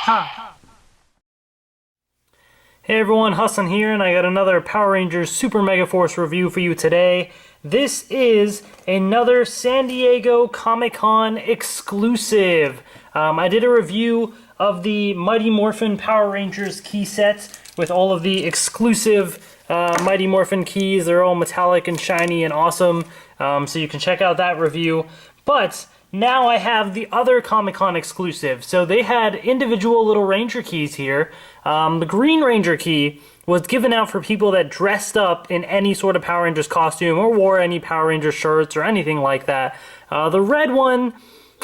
Ha! Hey everyone, Hassan here, and I got another Power Rangers Super Megaforce review for you today. This is another San Diego Comic-Con exclusive. I did a review of the Mighty Morphin Power Rangers key sets with all of the exclusive Mighty Morphin keys. They're all metallic and shiny and awesome, so you can check out that review. But now I have the other Comic-Con exclusive. So they had individual little Ranger keys here. The Green Ranger key was given out for people that dressed up in any sort of Power Rangers costume or wore any Power Rangers shirts or anything like that. The red one,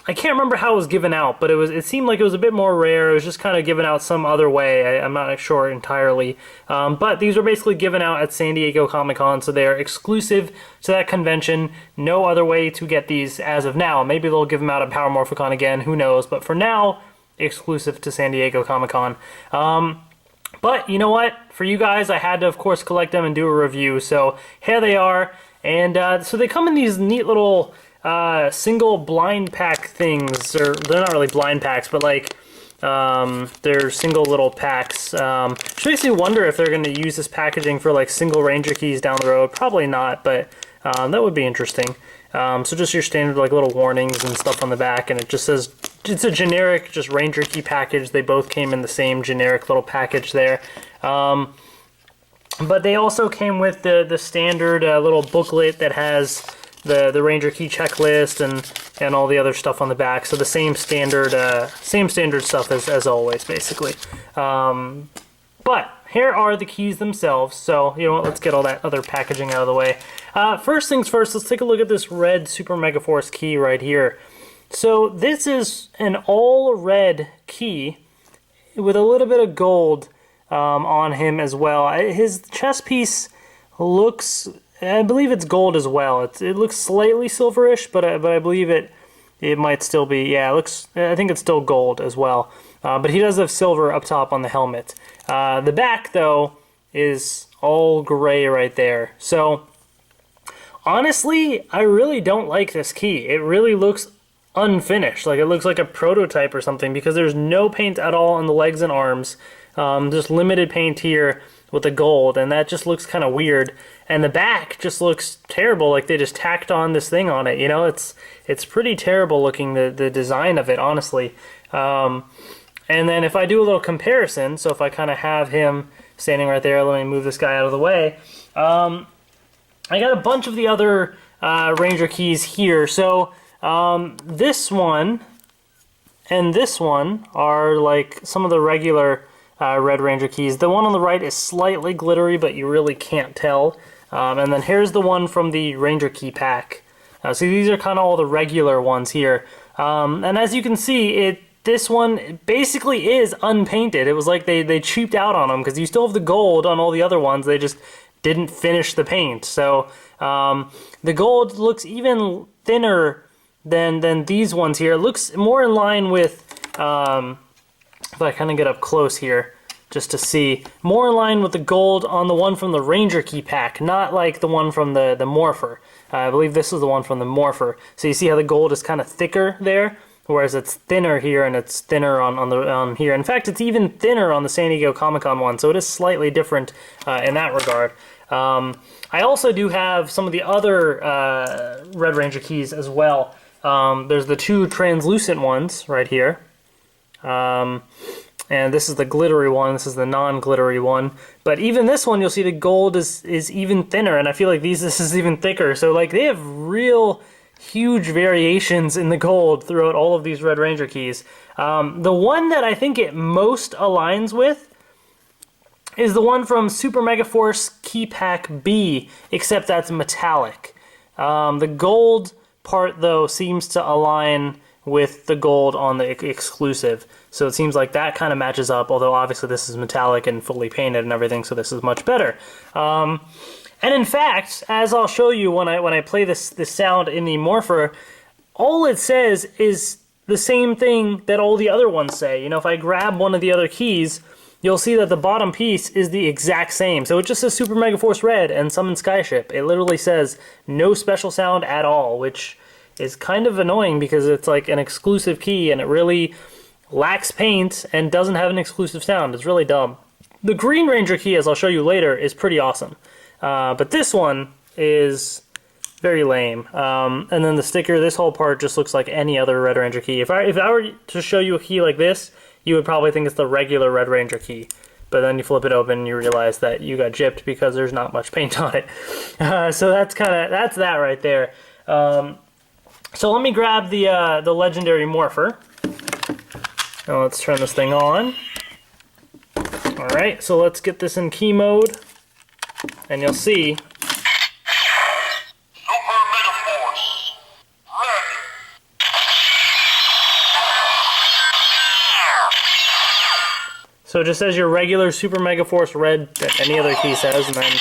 I can't remember how it was given out, but it seemed like it was a bit more rare. It was just kind of given out some other way. I'm not sure entirely. But these were basically given out at San Diego Comic-Con, so they're exclusive to that convention. No other way to get these as of now. Maybe they'll give them out at Power Morphicon again, who knows. But for now, exclusive to San Diego Comic-Con. But you know what? For you guys, I had to, of course, collect them and do a review. So here they are. And so they come in these neat little single blind pack things, or they're not really blind packs, but like they're single little packs. Which makes me wonder if they're going to use this packaging for like single Ranger keys down the road. Probably not, but that would be interesting. So just your standard like little warnings and stuff on the back, and it just says it's a generic just Ranger key package. They both came in the same generic little package there. But they also came with the standard little booklet that has the Ranger key checklist and all the other stuff on the back. So the same standard stuff as always, basically. But here are the keys themselves. So you know what? Let's get all that other packaging out of the way. First things first, let's take a look at this red Super Megaforce key right here. So this is an all red key with a little bit of gold on him as well. His chest piece looks, I believe it's gold as well. It looks slightly silverish, but I believe it might still be. Yeah, it looks. I think it's still gold as well. But he does have silver up top on the helmet. The back though is all gray right there. So honestly, I really don't like this key. It really looks unfinished. Like it looks like a prototype or something because there's no paint at all on the legs and arms. Just limited paint here with the gold, and that just looks kind of weird. And the back just looks terrible, like they just tacked on this thing on it. You know, it's pretty terrible looking, the design of it, honestly. And then if I do a little comparison, so if I kind of have him standing right there, let me move this guy out of the way. I got a bunch of the other Ranger keys here. So this one and this one are like some of the regular Red Ranger keys. The one on the right is slightly glittery, but you really can't tell. And then here's the one from the Ranger key pack. So these are kind of all the regular ones here. And as you can see, this one basically is unpainted. It was like they cheaped out on them because you still have the gold on all the other ones. They just didn't finish the paint. So the gold looks even thinner than these ones here. It looks more in line with, if I kind of get up close here just to see, more in line with the gold on the one from the Ranger key pack, not like the one from the Morpher. I believe this is the one from the Morpher. So you see how the gold is kind of thicker there, whereas it's thinner here and it's thinner on here. In fact, it's even thinner on the San Diego Comic-Con one, so it is slightly different in that regard. I also do have some of the other Red Ranger keys as well. There's the two translucent ones right here. And this is the glittery one, this is the non-glittery one. But even this one, you'll see the gold is even thinner, and I feel like this is even thicker. So like they have real huge variations in the gold throughout all of these Red Ranger keys. The one that I think it most aligns with is the one from Super Megaforce Key Pack B, except that's metallic. The gold part, though, seems to align with the gold on the exclusive. So it seems like that kind of matches up, although obviously this is metallic and fully painted and everything, so this is much better. And in fact, as I'll show you when I play this sound in the Morpher, all it says is the same thing that all the other ones say. You know, if I grab one of the other keys, you'll see that the bottom piece is the exact same. So it just says Super Megaforce Red and Summon Skyship. It literally says no special sound at all, which is kind of annoying because it's like an exclusive key and it really lacks paint and doesn't have an exclusive sound. It's really dumb. The Green Ranger key, as I'll show you later, is pretty awesome. But this one is very lame. And then the sticker, this whole part just looks like any other Red Ranger key. If I were to show you a key like this, you would probably think it's the regular Red Ranger key. But then you flip it open and you realize that you got gypped because there's not much paint on it. So that's that right there. So let me grab the Legendary Morpher. Now let's turn this thing on. Alright, so let's get this in key mode. And you'll see. Super Megaforce. Red. So it just says your regular Super Megaforce Red that any other key says, and then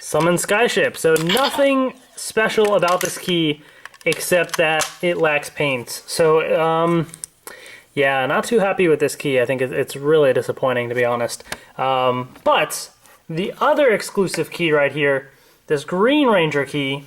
Summon Skyship. So nothing special about this key except that it lacks paint. So yeah, not too happy with this key. I think it's really disappointing, to be honest. But the other exclusive key right here, this Green Ranger key,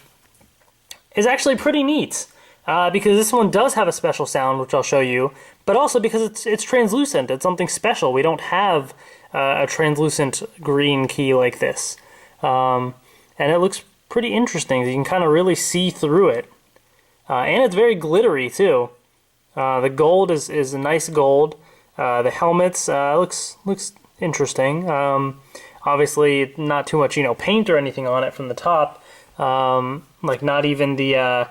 is actually pretty neat. Because this one does have a special sound, which I'll show you, but also because it's translucent. It's something special. We don't have a translucent green key like this. And it looks pretty interesting. You can kind of really see through it. And it's very glittery, too. The gold is a nice gold. The helmets looks interesting. Obviously, not too much paint or anything on it from the top. Like not even the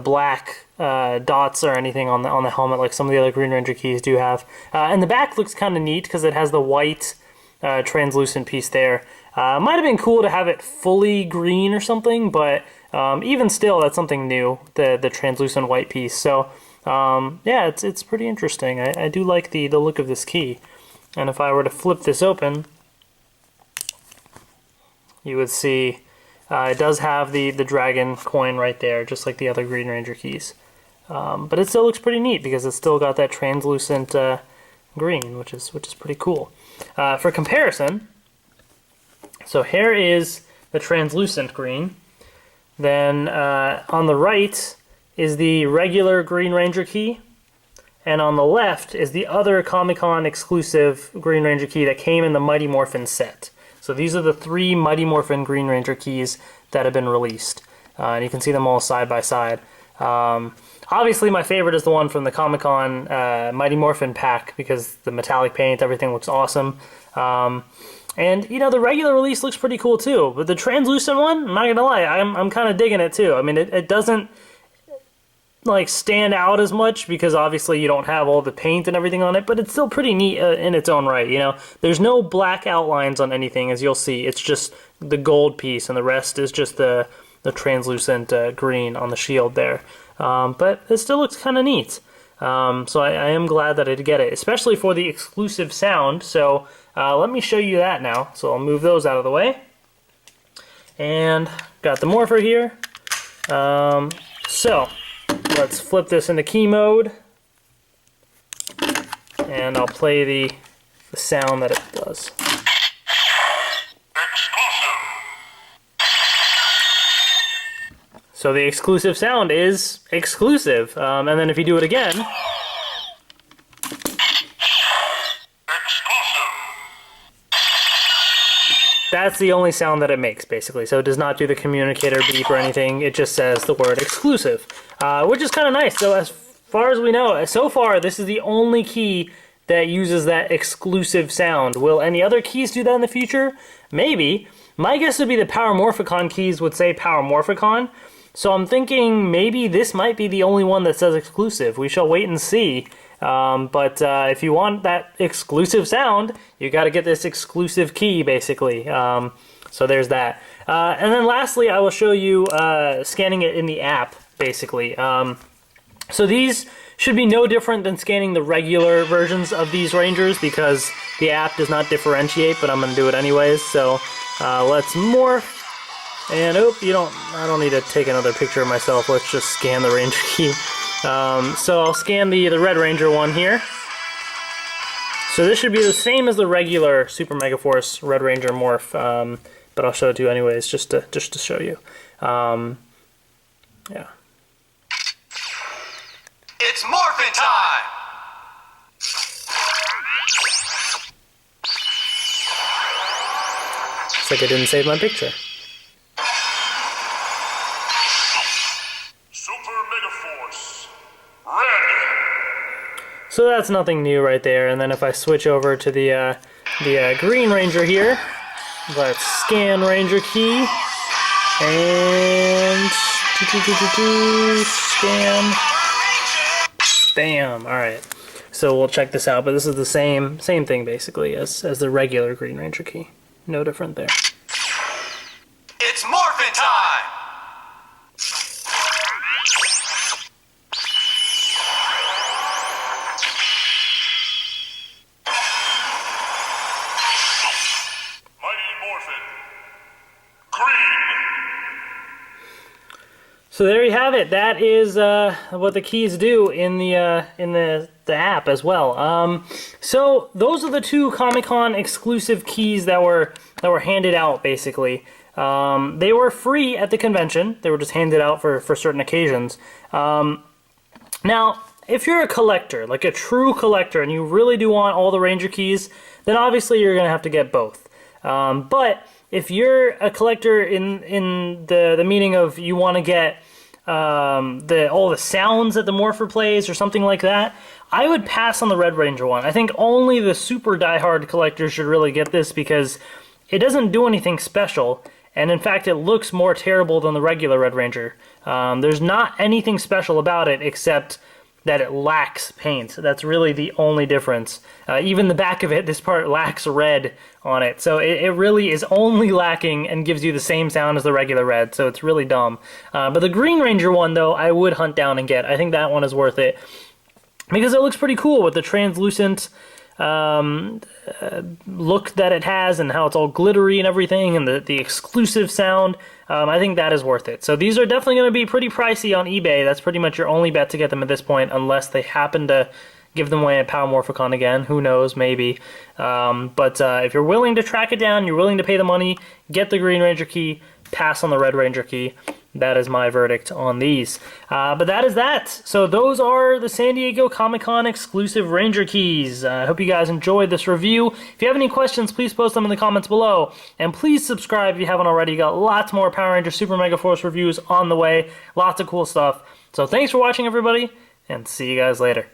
black dots or anything on the helmet like some of the other Green Ranger keys do have. And the back looks kind of neat because it has the white translucent piece there. Might have been cool to have it fully green or something, but even still, that's something new, the translucent white piece. So yeah, it's pretty interesting. I do like the look of this key. And if I were to flip this open, you would see it does have the dragon coin right there, just like the other Green Ranger keys. But it still looks pretty neat because it's still got that translucent green, which is pretty cool. For comparison, so here is the translucent green. Then on the right is the regular Green Ranger key, and on the left is the other Comic-Con exclusive Green Ranger key that came in the Mighty Morphin set. So these are the 3 Mighty Morphin Green Ranger keys that have been released. And you can see them all side by side. Obviously my favorite is the one from the Comic-Con Mighty Morphin pack because the metallic paint, everything looks awesome. And the regular release looks pretty cool too. But the translucent one, I'm not gonna lie, I'm kind of digging it too. I mean, it doesn't like stand out as much because obviously you don't have all the paint and everything on it, but it's still pretty neat in its own right. There's no black outlines on anything, as you'll see. It's just the gold piece, and the rest is just the translucent green on the shield there. But it still looks kind of neat. So I am glad that I did get it, especially for the exclusive sound. So let me show you that now. So I'll move those out of the way. And got the Morpher here. So let's flip this into key mode. And I'll play the sound that it does. So the exclusive sound is exclusive. And then if you do it again, that's the only sound that it makes, basically. So it does not do the communicator beep or anything. It just says the word exclusive, which is kind of nice. So as far as we know, so far, this is the only key that uses that exclusive sound. Will any other keys do that in the future? Maybe. My guess would be the Power Morphicon keys would say Power Morphicon. So I'm thinking maybe this might be the only one that says exclusive. We shall wait and see. But if you want that exclusive sound, you got to get this exclusive key, basically. So there's that. And then lastly, I will show you scanning it in the app, basically. So these should be no different than scanning the regular versions of these Rangers because the app does not differentiate, but I'm going to do it anyways. So let's morph. And I don't need to take another picture of myself. Let's just scan the Ranger key. So I'll scan the Red Ranger one here. So this should be the same as the regular Super Megaforce Red Ranger morph, but I'll show it to you anyways, just to show you. Yeah. It's Morphin time! It's like I didn't save my picture. Super Megaforce. Red. So that's nothing new right there. And then if I switch over to the Green Ranger here, let's scan Ranger key and scan. Bam. All right. So we'll check this out, but this is the same thing basically as the regular Green Ranger key. No different there. It's Morphin time! Mighty Morphin. Green. So there you have it. That is what the keys do in the app as well. So those are the two Comic-Con exclusive keys that were handed out basically. They were free at the convention. They were just handed out for certain occasions. Now, if you're a collector, like a true collector, and you really do want all the Ranger keys, then obviously you're going to have to get both. But if you're a collector in the meaning of you want to get all the sounds that the Morpher plays or something like that, I would pass on the Red Ranger one. I think only the super diehard collectors should really get this because it doesn't do anything special, and in fact it looks more terrible than the regular Red Ranger. There's not anything special about it except that it lacks paint. That's really the only difference. Even the back of it, this part lacks red on it. So it really is only lacking and gives you the same sound as the regular red. So it's really dumb. But the Green Ranger one, though, I would hunt down and get. I think that one is worth it because it looks pretty cool with the translucent look that it has and how it's all glittery and everything and the exclusive sound. I think that is worth it. So these are definitely going to be pretty pricey on eBay. That's pretty much your only bet to get them at this point unless they happen to give them away at Power Morphicon again. Who knows, maybe. But if you're willing to track it down, you're willing to pay the money, get the Green Ranger key, pass on the Red Ranger key. That is my verdict on these. But that is that. So those are the San Diego Comic-Con exclusive Ranger keys. I hope you guys enjoyed this review. If you have any questions, please post them in the comments below. And please subscribe if you haven't already. You got lots more Power Rangers Super Megaforce reviews on the way. Lots of cool stuff. So thanks for watching, everybody, and see you guys later.